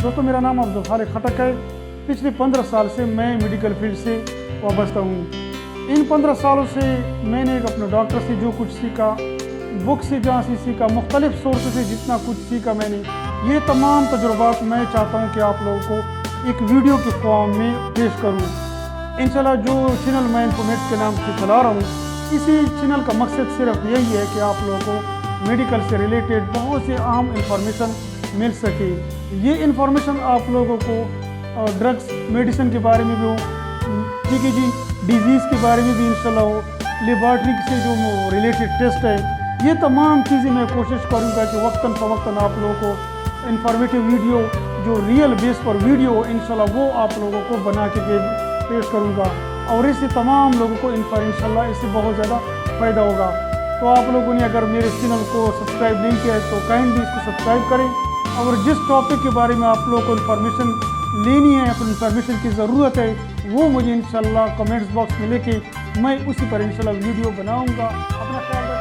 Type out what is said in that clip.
दोस्तों मेरा नाम अब्दुल खालिक खटक है। पिछले 15 साल से मैं मेडिकल फील्ड से वाबस्ता हूँ। इन 15 सालों से मैंने अपने डॉक्टर से जो कुछ सीखा, बुक से जहाँ से सीखा, मुख्तलिफ सोर्स से जितना कुछ सीखा मैंने, ये तमाम तजुर्बात मैं चाहता हूँ कि आप लोगों को एक वीडियो के फॉर्म में पेश करूँ। इंशाल्लाह जो चैनल मैं इन्फॉर्मेट के नाम से चला रहा हूँ, इसी चैनल का मकसद सिर्फ यही है कि आप लोगों को मेडिकल से रिलेटेड बहुत से अहम इंफॉर्मेशन मिल सके। ये इंफॉर्मेशन आप लोगों को ड्रग्स मेडिसिन के बारे में भी हो, ठीक है जी, डिजीज़ के बारे में भी इंशाल्लाह हो, लेबॉर्ट्री से जो रिलेटेड टेस्ट है, ये तमाम चीज़ें मैं कोशिश करूँगा कि वक्तन फ़वक्तन आप लोगों को इंफॉर्मेटिव वीडियो जो रियल बेस पर वीडियो हो इंशाल्लाह वो आप लोगों को बना के पेश करूँगा और इससे तमाम लोगों को इंशाल्लाह इससे बहुत ज़्यादा फ़ायदा होगा। तो आप लोगों ने अगर मेरे चैनल को सब्सक्राइब नहीं किया है तो काइंडली इसको सब्सक्राइब करें और जिस टॉपिक के बारे में आप लोगों को इन्फॉर्मेशन लेनी है, अपनी इन्फॉर्मेशन की ज़रूरत है, वो मुझे इंशाल्लाह कमेंट्स बॉक्स में लेके मैं उसी पर इंशाल्लाह वीडियो बनाऊँगा। अपना ख्याल